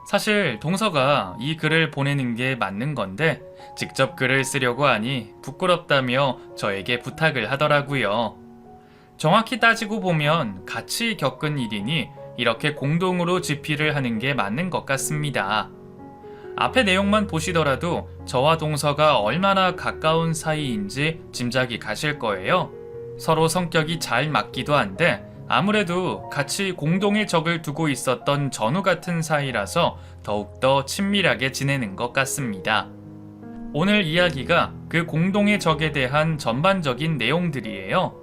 사실 동서가 이 글을 보내는 게 맞는 건데 직접 글을 쓰려고 하니 부끄럽다며 저에게 부탁을 하더라고요. 정확히 따지고 보면 같이 겪은 일이니 이렇게 공동으로 집필을 하는 게 맞는 것 같습니다. 앞의 내용만 보시더라도 저와 동서가 얼마나 가까운 사이인지 짐작이 가실 거예요. 서로 성격이 잘 맞기도 한데 아무래도 같이 공동의 적을 두고 있었던 전우 같은 사이라서 더욱더 친밀하게 지내는 것 같습니다. 오늘 이야기가 그 공동의 적에 대한 전반적인 내용들이에요.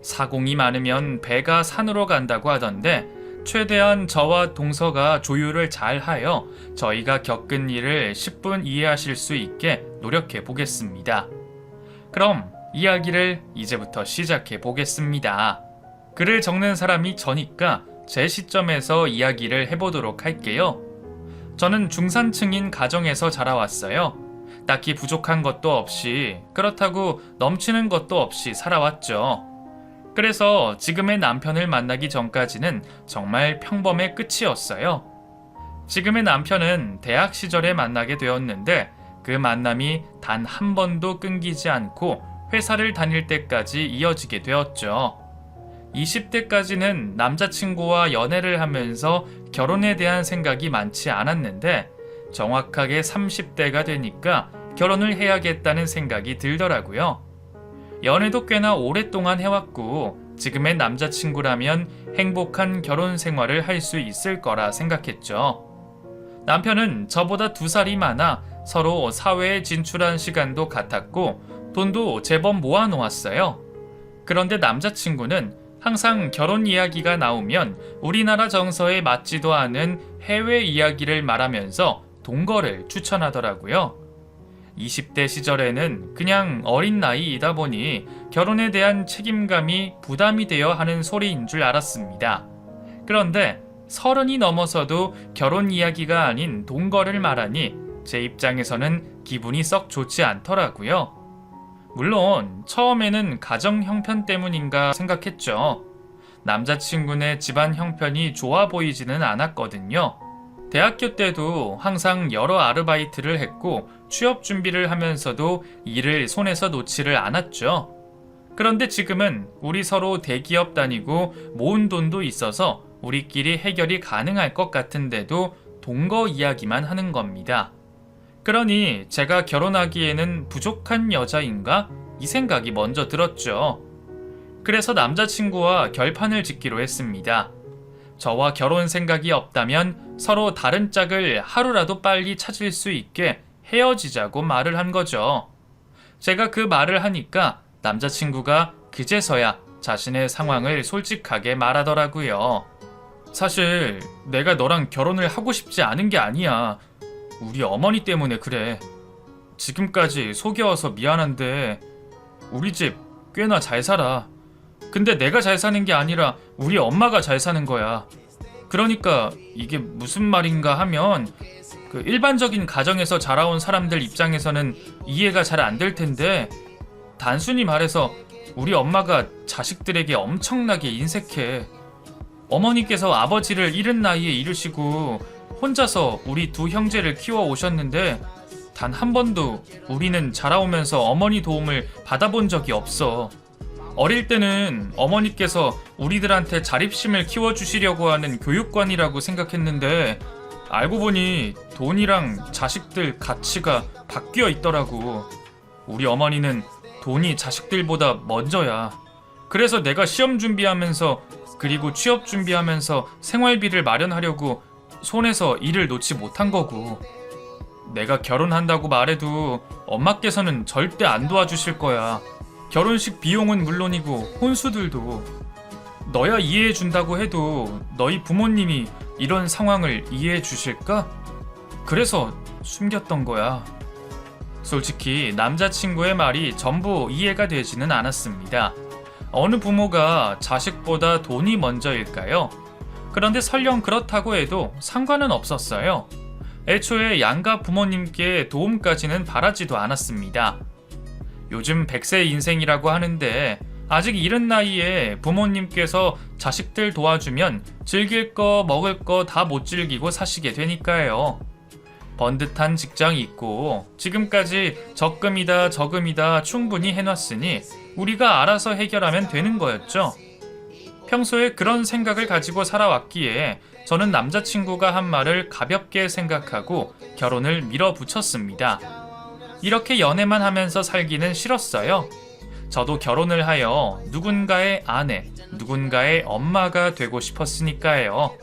사공이 많으면 배가 산으로 간다고 하던데 최대한 저와 동서가 조율을 잘 하여 저희가 겪은 일을 10분 이해하실 수 있게 노력해 보겠습니다. 그럼 이야기를 이제부터 시작해 보겠습니다. 글을 적는 사람이 저니까 제 시점에서 이야기를 해보도록 할게요. 저는 중산층인 가정에서 자라왔어요. 딱히 부족한 것도 없이, 그렇다고 넘치는 것도 없이 살아왔죠. 그래서 지금의 남편을 만나기 전까지는 정말 평범의 끝이었어요. 지금의 남편은 대학 시절에 만나게 되었는데 그 만남이 단 한 번도 끊기지 않고 회사를 다닐 때까지 이어지게 되었죠. 20대까지는 남자친구와 연애를 하면서 결혼에 대한 생각이 많지 않았는데 정확하게 30대가 되니까 결혼을 해야겠다는 생각이 들더라고요. 연애도 꽤나 오랫동안 해왔고 지금의 남자친구라면 행복한 결혼 생활을 할 수 있을 거라 생각했죠. 남편은 저보다 2살이 많아 서로 사회에 진출한 시간도 같았고 돈도 제법 모아놓았어요. 그런데 남자친구는 항상 결혼 이야기가 나오면 우리나라 정서에 맞지도 않은 해외 이야기를 말하면서 동거를 추천하더라고요. 20대 시절에는 그냥 어린 나이이다 보니 결혼에 대한 책임감이 부담이 되어 하는 소리인 줄 알았습니다. 그런데 30이 넘어서도 결혼 이야기가 아닌 동거를 말하니 제 입장에서는 기분이 썩 좋지 않더라고요. 물론 처음에는 가정 형편 때문인가 생각했죠. 남자친구네 집안 형편이 좋아 보이지는 않았거든요. 대학교 때도 항상 여러 아르바이트를 했고 취업 준비를 하면서도 일을 손에서 놓지를 않았죠. 그런데 지금은 우리 서로 대기업 다니고 모은 돈도 있어서 우리끼리 해결이 가능할 것 같은데도 동거 이야기만 하는 겁니다. 그러니 제가 결혼하기에는 부족한 여자인가? 이 생각이 먼저 들었죠. 그래서 남자친구와 결판을 짓기로 했습니다. 저와 결혼 생각이 없다면 서로 다른 짝을 하루라도 빨리 찾을 수 있게 헤어지자고 말을 한 거죠. 제가 그 말을 하니까 남자친구가 그제서야 자신의 상황을 솔직하게 말하더라고요. 사실 내가 너랑 결혼을 하고 싶지 않은 게 아니야. 우리 어머니 때문에 그래. 지금까지 속여와서 미안한데 우리 집 꽤나 잘 살아. 근데 내가 잘 사는 게 아니라 우리 엄마가 잘 사는 거야. 그러니까 이게 무슨 말인가 하면 그 일반적인 가정에서 자라온 사람들 입장에서는 이해가 잘 안 될 텐데 단순히 말해서 우리 엄마가 자식들에게 엄청나게 인색해. 어머니께서 아버지를 이른 나이에 잃으시고 혼자서 우리 2 형제를 키워 오셨는데 단 한 번도 우리는 자라오면서 어머니 도움을 받아본 적이 없어. 어릴 때는 어머니께서 우리들한테 자립심을 키워주시려고 하는 교육관이라고 생각했는데 알고 보니 돈이랑 자식들 가치가 바뀌어 있더라고. 우리 어머니는 돈이 자식들보다 먼저야. 그래서 내가 시험 준비하면서 그리고 취업 준비하면서 생활비를 마련하려고 손에서 일을 놓지 못한 거고. 내가 결혼한다고 말해도 엄마께서는 절대 안 도와주실 거야. 결혼식 비용은 물론이고 혼수들도. 너야 이해해 준다고 해도 너희 부모님이 이런 상황을 이해해 주실까? 그래서 숨겼던 거야. 솔직히 남자친구의 말이 전부 이해가 되지는 않았습니다. 어느 부모가 자식보다 돈이 먼저일까요? 그런데 설령 그렇다고 해도 상관은 없었어요. 애초에 양가 부모님께 도움까지는 바라지도 않았습니다. 요즘 100세 인생이라고 하는데 아직 이른 나이에 부모님께서 자식들 도와주면 즐길 거 먹을 거 다 못 즐기고 사시게 되니까요. 번듯한 직장이 있고 지금까지 적금이다 저금이다 충분히 해놨으니 우리가 알아서 해결하면 되는 거였죠. 평소에 그런 생각을 가지고 살아왔기에 저는 남자친구가 한 말을 가볍게 생각하고 결혼을 밀어붙였습니다. 이렇게 연애만 하면서 살기는 싫었어요. 저도 결혼을 하여 누군가의 아내, 누군가의 엄마가 되고 싶었으니까요.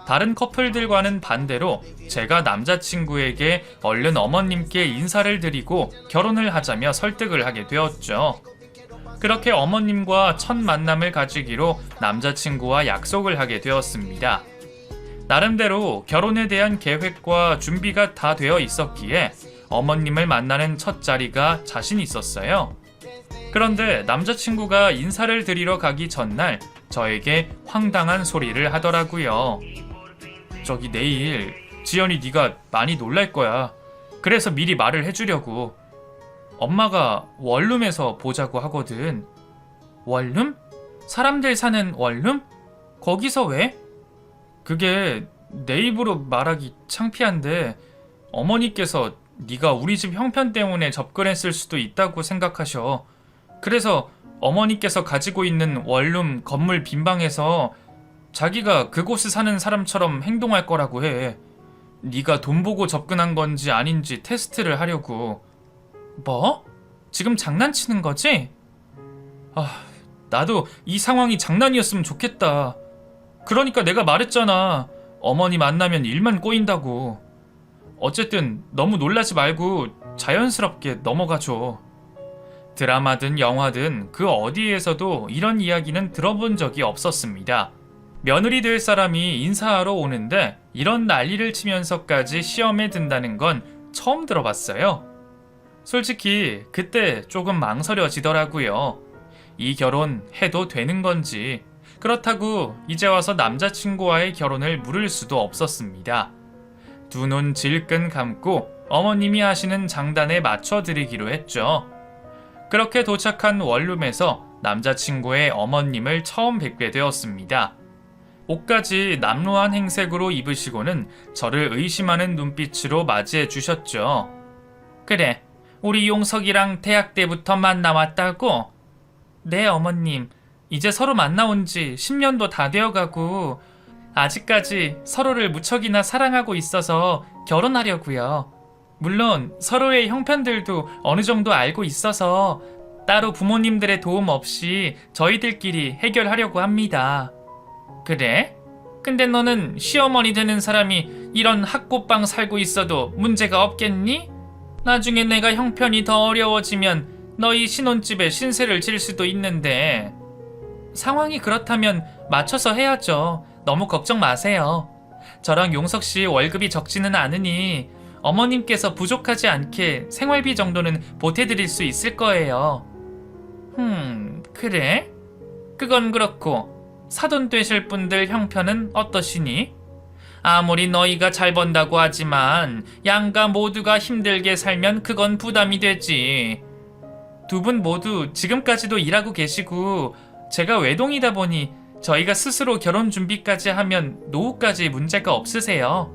다른 커플들과는 반대로 제가 남자친구에게 얼른 어머님께 인사를 드리고 결혼을 하자며 설득을 하게 되었죠. 그렇게 어머님과 첫 만남을 가지기로 남자친구와 약속을 하게 되었습니다. 나름대로 결혼에 대한 계획과 준비가 다 되어 있었기에 어머님을 만나는 첫 자리가 자신 있었어요. 그런데 남자친구가 인사를 드리러 가기 전날 저에게 황당한 소리를 하더라고요. 저기 내일 지연이 네가 많이 놀랄 거야. 그래서 미리 말을 해주려고. 엄마가 원룸에서 보자고 하거든. 원룸? 사람들 사는 원룸? 거기서 왜? 그게 내 입으로 말하기 창피한데 어머니께서 네가 우리 집 형편 때문에 접근했을 수도 있다고 생각하셔. 그래서 어머니께서 가지고 있는 원룸 건물 빈방에서 자기가 그곳에 사는 사람처럼 행동할 거라고 해. 네가 돈 보고 접근한 건지 아닌지 테스트를 하려고. 뭐? 지금 장난치는 거지? 나도 이 상황이 장난이었으면 좋겠다. 그러니까 내가 말했잖아. 어머니 만나면 일만 꼬인다고. 어쨌든 너무 놀라지 말고 자연스럽게 넘어가줘. 드라마든 영화든 그 어디에서도 이런 이야기는 들어본 적이 없었습니다. 며느리 될 사람이 인사하러 오는데 이런 난리를 치면서까지 시험에 든다는 건 처음 들어봤어요. 솔직히 그때 조금 망설여지더라고요. 이 결혼 해도 되는 건지. 그렇다고 이제 와서 남자친구와의 결혼을 물을 수도 없었습니다. 두 눈 질끈 감고 어머님이 하시는 장단에 맞춰드리기로 했죠. 그렇게 도착한 원룸에서 남자친구의 어머님을 처음 뵙게 되었습니다. 옷까지 남루한 행색으로 입으시고는 저를 의심하는 눈빛으로 맞이해 주셨죠. 그래, 우리 용석이랑 대학 때부터 만나왔다고? 네, 어머님. 이제 서로 만나온 지 10년도 다 되어가고 아직까지 서로를 무척이나 사랑하고 있어서 결혼하려고요. 물론 서로의 형편들도 어느 정도 알고 있어서 따로 부모님들의 도움 없이 저희들끼리 해결하려고 합니다. 그래? 근데 너는 시어머니 되는 사람이 이런 학고방 살고 있어도 문제가 없겠니? 나중에 내가 형편이 더 어려워지면 너희 신혼집에 신세를 질 수도 있는데. 상황이 그렇다면 맞춰서 해야죠. 너무 걱정 마세요. 저랑 용석 씨 월급이 적지는 않으니 어머님께서 부족하지 않게 생활비 정도는 보태드릴 수 있을 거예요. 그래? 그건 그렇고 사돈 되실 분들 형편은 어떠시니? 아무리 너희가 잘 번다고 하지만 양가 모두가 힘들게 살면 그건 부담이 되지. 두 분 모두 지금까지도 일하고 계시고 제가 외동이다 보니 저희가 스스로 결혼 준비까지 하면 노후까지 문제가 없으세요.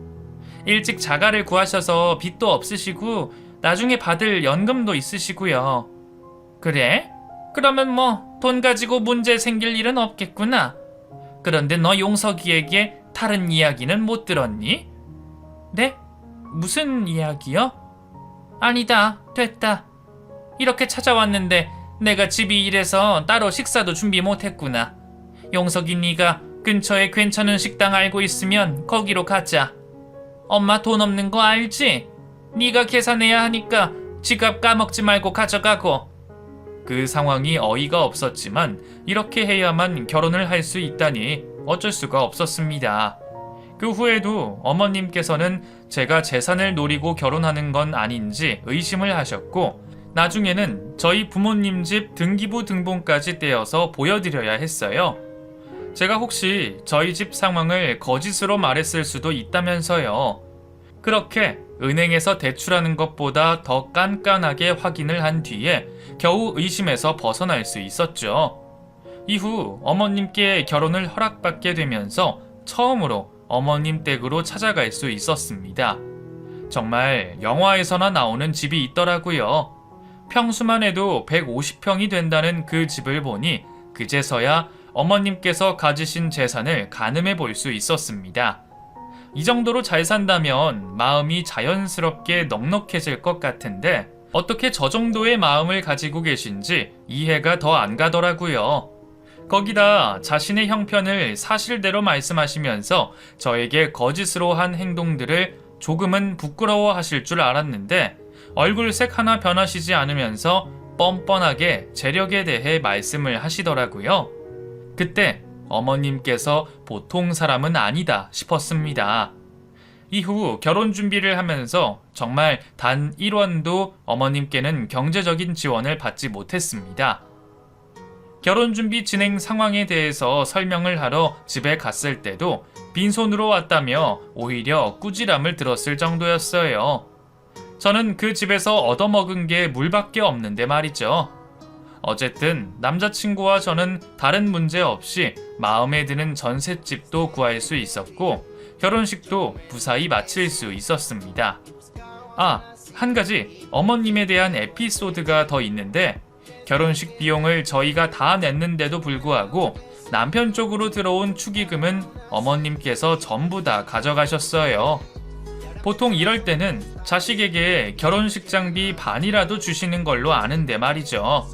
일찍 자가를 구하셔서 빚도 없으시고 나중에 받을 연금도 있으시고요. 그래? 그러면 뭐 돈 가지고 문제 생길 일은 없겠구나. 그런데 너 용석이에게 다른 이야기는 못 들었니? 네? 무슨 이야기요? 아니다, 됐다. 이렇게 찾아왔는데 내가 집이 이래서 따로 식사도 준비 못했구나. 용석이 네가 근처에 괜찮은 식당 알고 있으면 거기로 가자. 엄마 돈 없는 거 알지? 네가 계산해야 하니까 지갑 까먹지 말고 가져가고. 그 상황이 어이가 없었지만 이렇게 해야만 결혼을 할 수 있다니 어쩔 수가 없었습니다. 그 후에도 어머님께서는 제가 재산을 노리고 결혼하는 건 아닌지 의심을 하셨고 나중에는 저희 부모님 집 등기부 등본까지 떼어서 보여드려야 했어요. 제가 혹시 저희 집 상황을 거짓으로 말했을 수도 있다면서요. 그렇게 은행에서 대출하는 것보다 더 깐깐하게 확인을 한 뒤에 겨우 의심에서 벗어날 수 있었죠. 이후 어머님께 결혼을 허락받게 되면서 처음으로 어머님 댁으로 찾아갈 수 있었습니다. 정말 영화에서나 나오는 집이 있더라고요. 평수만 해도 150평이 된다는 그 집을 보니 그제서야 어머님께서 가지신 재산을 가늠해 볼 수 있었습니다. 이 정도로 잘 산다면 마음이 자연스럽게 넉넉해질 것 같은데 어떻게 저 정도의 마음을 가지고 계신지 이해가 더 안 가더라고요. 거기다 자신의 형편을 사실대로 말씀하시면서 저에게 거짓으로 한 행동들을 조금은 부끄러워하실 줄 알았는데 얼굴색 하나 변하시지 않으면서 뻔뻔하게 재력에 대해 말씀을 하시더라고요. 그때 어머님께서 보통 사람은 아니다 싶었습니다. 이후 결혼 준비를 하면서 정말 단 1원도 어머님께는 경제적인 지원을 받지 못했습니다. 결혼 준비 진행 상황에 대해서 설명을 하러 집에 갔을 때도 빈손으로 왔다며 오히려 꾸지람을 들었을 정도였어요. 저는 그 집에서 얻어먹은 게 물밖에 없는데 말이죠. 어쨌든 남자친구와 저는 다른 문제 없이 마음에 드는 전셋집도 구할 수 있었고 결혼식도 무사히 마칠 수 있었습니다. 한 가지 어머님에 대한 에피소드가 더 있는데 결혼식 비용을 저희가 다 냈는데도 불구하고 남편 쪽으로 들어온 축의금은 어머님께서 전부 다 가져가셨어요. 보통 이럴 때는 자식에게 결혼식 장비 반이라도 주시는 걸로 아는데 말이죠.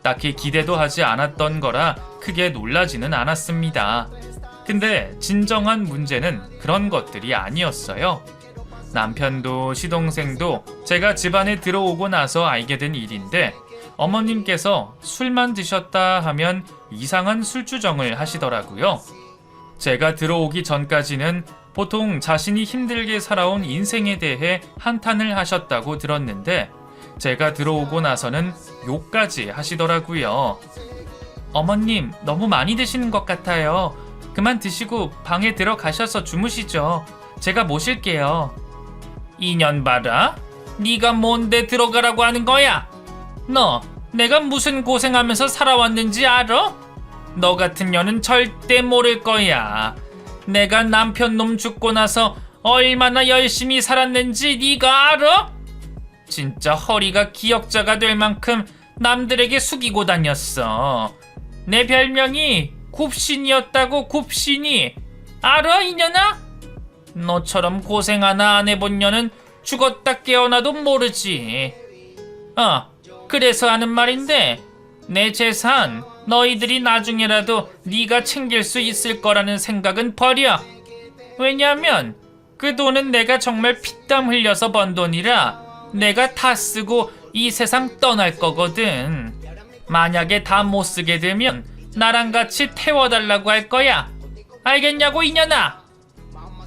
딱히 기대도 하지 않았던 거라 크게 놀라지는 않았습니다. 근데 진정한 문제는 그런 것들이 아니었어요. 남편도 시동생도 제가 집안에 들어오고 나서 알게 된 일인데 어머님께서 술만 드셨다 하면 이상한 술주정을 하시더라고요. 제가 들어오기 전까지는 보통 자신이 힘들게 살아온 인생에 대해 한탄을 하셨다고 들었는데 제가 들어오고 나서는 욕까지 하시더라고요. 어머님, 너무 많이 드시는 것 같아요. 그만 드시고 방에 들어가셔서 주무시죠. 제가 모실게요. 이년 봐라. 네가 뭔데 들어가라고 하는 거야? 너 내가 무슨 고생하면서 살아왔는지 알아? 너 같은 년은 절대 모를 거야. 내가 남편 놈 죽고 나서 얼마나 열심히 살았는지 네가 알아? 진짜 허리가 기역자가 될 만큼 남들에게 숙이고 다녔어. 내 별명이 굽신이었다고. 굽신이. 알아 이년아? 너처럼 고생 하나 안 해본 년은 죽었다 깨어나도 모르지. 그래서 하는 말인데 내 재산 너희들이 나중에라도 네가 챙길 수 있을 거라는 생각은 버려. 왜냐면 그 돈은 내가 정말 피땀 흘려서 번 돈이라 내가 다 쓰고 이 세상 떠날 거거든. 만약에 다 못 쓰게 되면 나랑 같이 태워달라고 할 거야. 알겠냐고 이년아?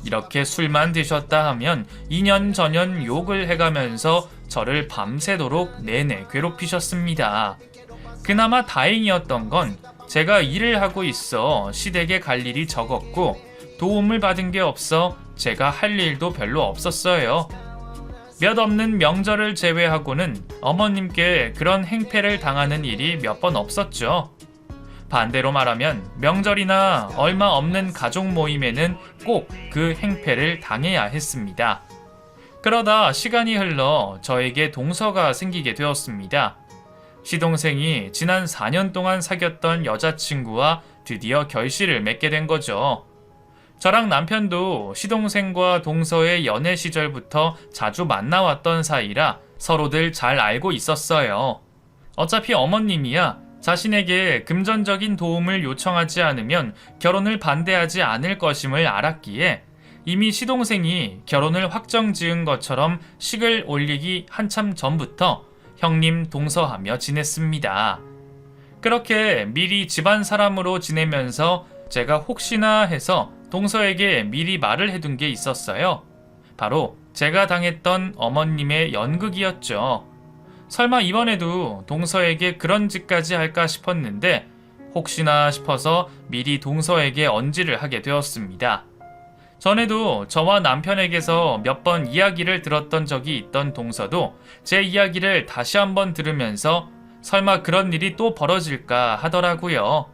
이렇게 술만 드셨다 하면 이년저년 욕을 해가면서 저를 밤새도록 내내 괴롭히셨습니다. 그나마 다행이었던 건 제가 일을 하고 있어 시댁에 갈 일이 적었고 도움을 받은 게 없어 제가 할 일도 별로 없었어요. 몇 없는 명절을 제외하고는 어머님께 그런 행패를 당하는 일이 몇 번 없었죠. 반대로 말하면 명절이나 얼마 없는 가족 모임에는 꼭 그 행패를 당해야 했습니다. 그러다 시간이 흘러 저에게 동서가 생기게 되었습니다. 시동생이 지난 4년 동안 사귀었던 여자친구와 드디어 결실을 맺게 된 거죠. 저랑 남편도 시동생과 동서의 연애 시절부터 자주 만나왔던 사이라 서로들 잘 알고 있었어요. 어차피 어머님이야 자신에게 금전적인 도움을 요청하지 않으면 결혼을 반대하지 않을 것임을 알았기에 이미 시동생이 결혼을 확정 지은 것처럼 식을 올리기 한참 전부터 형님 동서하며 지냈습니다. 그렇게 미리 집안 사람으로 지내면서 제가 혹시나 해서 동서에게 미리 말을 해둔 게 있었어요. 바로 제가 당했던 어머님의 연극이었죠. 설마 이번에도 동서에게 그런 짓까지 할까 싶었는데 혹시나 싶어서 미리 동서에게 언지를 하게 되었습니다. 전에도 저와 남편에게서 몇 번 이야기를 들었던 적이 있던 동서도 제 이야기를 다시 한번 들으면서 설마 그런 일이 또 벌어질까 하더라고요.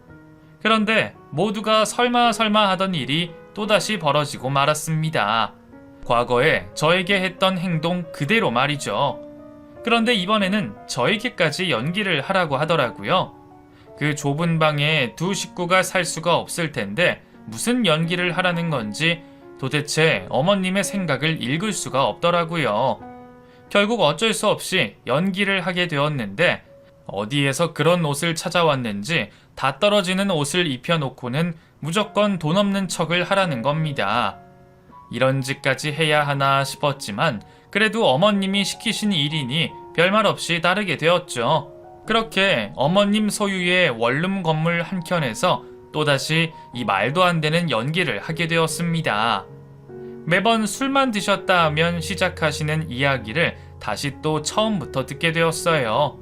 그런데 모두가 설마 하던 일이 또다시 벌어지고 말았습니다. 과거에 저에게 했던 행동 그대로 말이죠. 그런데 이번에는 저에게까지 연기를 하라고 하더라고요. 그 좁은 방에 두 식구가 살 수가 없을 텐데 무슨 연기를 하라는 건지 도대체 어머님의 생각을 읽을 수가 없더라고요. 결국 어쩔 수 없이 연기를 하게 되었는데 어디에서 그런 옷을 찾아왔는지 다 떨어지는 옷을 입혀놓고는 무조건 돈 없는 척을 하라는 겁니다. 이런 짓까지 해야 하나 싶었지만 그래도 어머님이 시키신 일이니 별말 없이 따르게 되었죠. 그렇게 어머님 소유의 원룸 건물 한켠에서 또다시 이 말도 안 되는 연기를 하게 되었습니다. 매번 술만 드셨다 하면 시작하시는 이야기를 다시 또 처음부터 듣게 되었어요.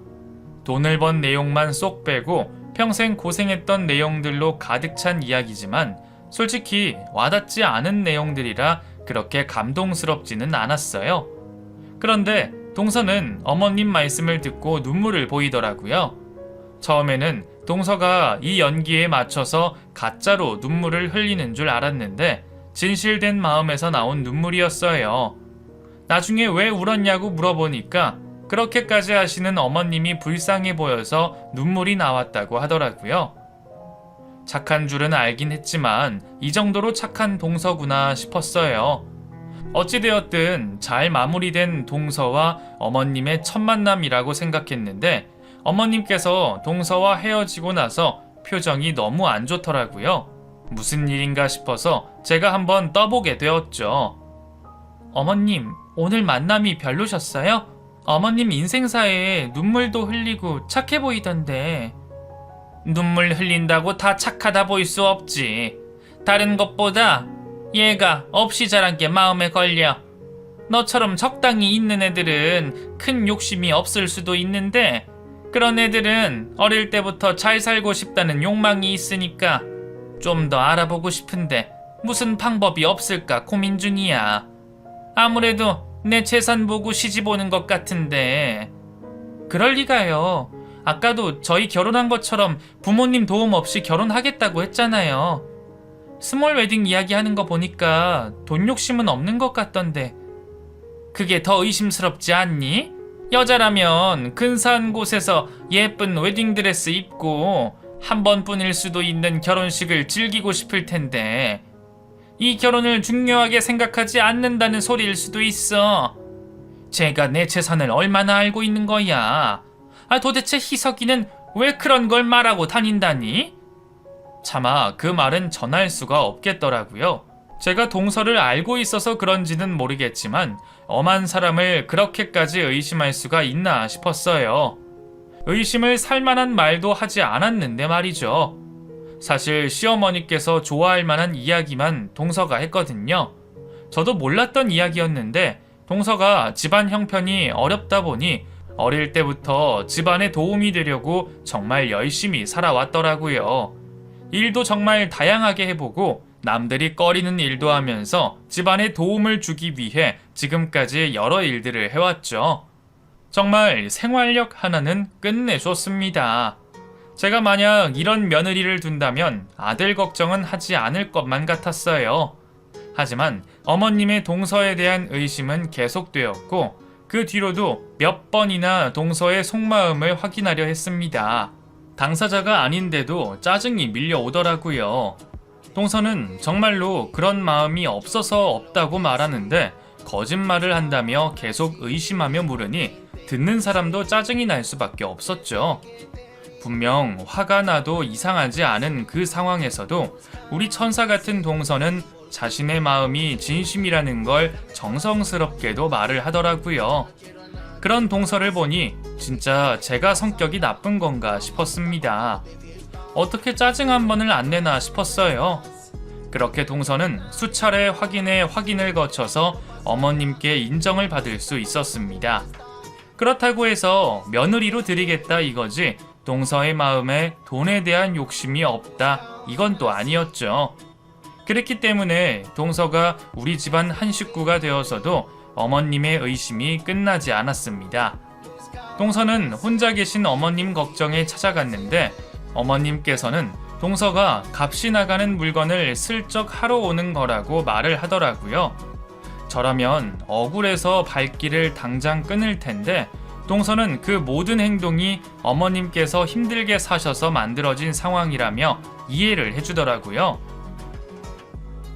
돈을 번 내용만 쏙 빼고 평생 고생했던 내용들로 가득 찬 이야기지만 솔직히 와닿지 않은 내용들이라 그렇게 감동스럽지는 않았어요. 그런데 동서는 어머님 말씀을 듣고 눈물을 보이더라고요. 처음에는 동서가 이 연기에 맞춰서 가짜로 눈물을 흘리는 줄 알았는데 진실된 마음에서 나온 눈물이었어요. 나중에 왜 울었냐고 물어보니까 그렇게까지 하시는 어머님이 불쌍해 보여서 눈물이 나왔다고 하더라고요. 착한 줄은 알긴 했지만 이 정도로 착한 동서구나 싶었어요. 어찌되었든 잘 마무리된 동서와 어머님의 첫 만남이라고 생각했는데 어머님께서 동서와 헤어지고 나서 표정이 너무 안 좋더라고요. 무슨 일인가 싶어서 제가 한번 떠보게 되었죠. 어머님, 오늘 만남이 별로셨어요? 어머님 인생사에 눈물도 흘리고 착해 보이던데. 눈물 흘린다고 다 착하다 보일 수 없지. 다른 것보다 얘가 없이 자란 게 마음에 걸려. 너처럼 적당히 있는 애들은 큰 욕심이 없을 수도 있는데 그런 애들은 어릴 때부터 잘 살고 싶다는 욕망이 있으니까 좀 더 알아보고 싶은데 무슨 방법이 없을까 고민 중이야. 아무래도 내 재산 보고 시집 오는 것 같은데. 그럴 리가요. 아까도 저희 결혼한 것처럼 부모님 도움 없이 결혼하겠다고 했잖아요. 스몰 웨딩 이야기하는 거 보니까 돈 욕심은 없는 것 같던데. 그게 더 의심스럽지 않니? 여자라면 근사한 곳에서 예쁜 웨딩드레스 입고 한 번뿐일 수도 있는 결혼식을 즐기고 싶을 텐데 이 결혼을 중요하게 생각하지 않는다는 소리일 수도 있어. 제가 내 재산을 얼마나 알고 있는 거야. 도대체 희석이는 왜 그런 걸 말하고 다닌다니? 차마 그 말은 전할 수가 없겠더라고요. 제가 동서를 알고 있어서 그런지는 모르겠지만 엄한 사람을 그렇게까지 의심할 수가 있나 싶었어요. 의심을 살만한 말도 하지 않았는데 말이죠. 사실 시어머니께서 좋아할 만한 이야기만 동서가 했거든요. 저도 몰랐던 이야기였는데 동서가 집안 형편이 어렵다 보니 어릴 때부터 집안에 도움이 되려고 정말 열심히 살아왔더라고요. 일도 정말 다양하게 해보고 남들이 꺼리는 일도 하면서 집안에 도움을 주기 위해 지금까지 여러 일들을 해왔죠. 정말 생활력 하나는 끝내줬습니다. 제가 만약 이런 며느리를 둔다면 아들 걱정은 하지 않을 것만 같았어요. 하지만 어머님의 동서에 대한 의심은 계속되었고 그 뒤로도 몇 번이나 동서의 속마음을 확인하려 했습니다. 당사자가 아닌데도 짜증이 밀려오더라고요. 동서는 정말로 그런 마음이 없어서 없다고 말하는데 거짓말을 한다며 계속 의심하며 물으니 듣는 사람도 짜증이 날 수밖에 없었죠. 분명 화가 나도 이상하지 않은 그 상황에서도 우리 천사 같은 동서는 자신의 마음이 진심이라는 걸 정성스럽게도 말을 하더라고요. 그런 동서를 보니 진짜 제가 성격이 나쁜 건가 싶었습니다. 어떻게 짜증 한 번을 안 내나 싶었어요. 그렇게 동서는 수차례 확인을 거쳐서 어머님께 인정을 받을 수 있었습니다. 그렇다고 해서 며느리로 드리겠다 이거지 동서의 마음에 돈에 대한 욕심이 없다 이건 또 아니었죠. 그랬기 때문에 동서가 우리 집안 한 식구가 되어서도 어머님의 의심이 끝나지 않았습니다. 동서는 혼자 계신 어머님 걱정에 찾아갔는데 어머님께서는 동서가 값이 나가는 물건을 슬쩍 하러 오는 거라고 말을 하더라고요. 저라면 억울해서 발길을 당장 끊을 텐데 동서는 그 모든 행동이 어머님께서 힘들게 사셔서 만들어진 상황이라며 이해를 해주더라고요.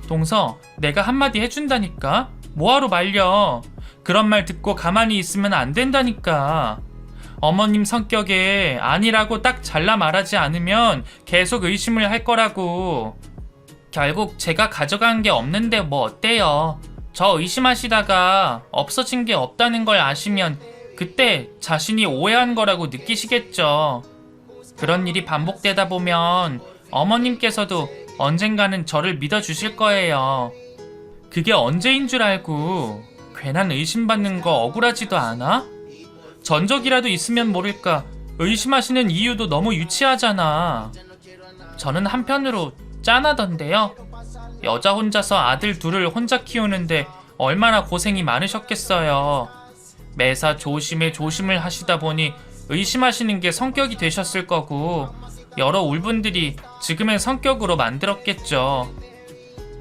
동서, 내가 한마디 해준다니까? 뭐하러 말려? 그런 말 듣고 가만히 있으면 안 된다니까. 어머님 성격에 아니라고 딱 잘라 말하지 않으면 계속 의심을 할 거라고. 결국 제가 가져간 게 없는데 뭐 어때요? 저 의심하시다가 없어진 게 없다는 걸 아시면 그때 자신이 오해한 거라고 느끼시겠죠. 그런 일이 반복되다 보면 어머님께서도 언젠가는 저를 믿어주실 거예요. 그게 언제인 줄 알고 괜한 의심받는 거 억울하지도 않아? 전적이라도 있으면 모를까 의심하시는 이유도 너무 유치하잖아. 저는 한편으로 짠하던데요. 여자 혼자서 아들 둘을 혼자 키우는데 얼마나 고생이 많으셨겠어요. 매사 조심을 하시다 보니 의심하시는 게 성격이 되셨을 거고 여러 울분들이 지금의 성격으로 만들었겠죠.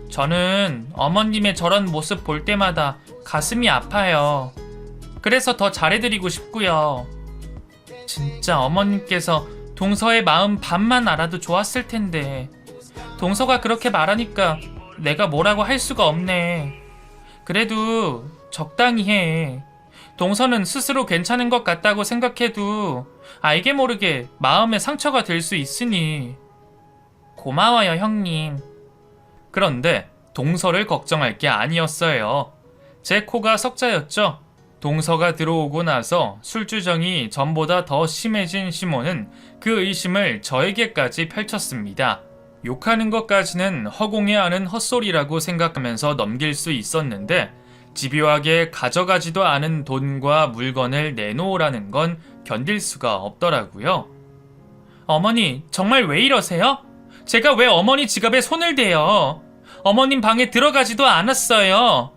저는 어머님의 저런 모습 볼 때마다 가슴이 아파요. 그래서 더 잘해드리고 싶고요. 진짜 어머님께서 동서의 마음 반만 알아도 좋았을 텐데 동서가 그렇게 말하니까 내가 뭐라고 할 수가 없네. 그래도 적당히 해. 동서는 스스로 괜찮은 것 같다고 생각해도 알게 모르게 마음에 상처가 될 수 있으니. 고마워요, 형님. 그런데 동서를 걱정할 게 아니었어요. 제 코가 석자였죠. 동서가 들어오고 나서 술주정이 전보다 더 심해진 시몬은 그 의심을 저에게까지 펼쳤습니다. 욕하는 것까지는 허공에 아는 헛소리라고 생각하면서 넘길 수 있었는데 집요하게 가져가지도 않은 돈과 물건을 내놓으라는 건 견딜 수가 없더라고요. 어머니, 정말 왜 이러세요? 제가 왜 어머니 지갑에 손을 대요? 어머님 방에 들어가지도 않았어요.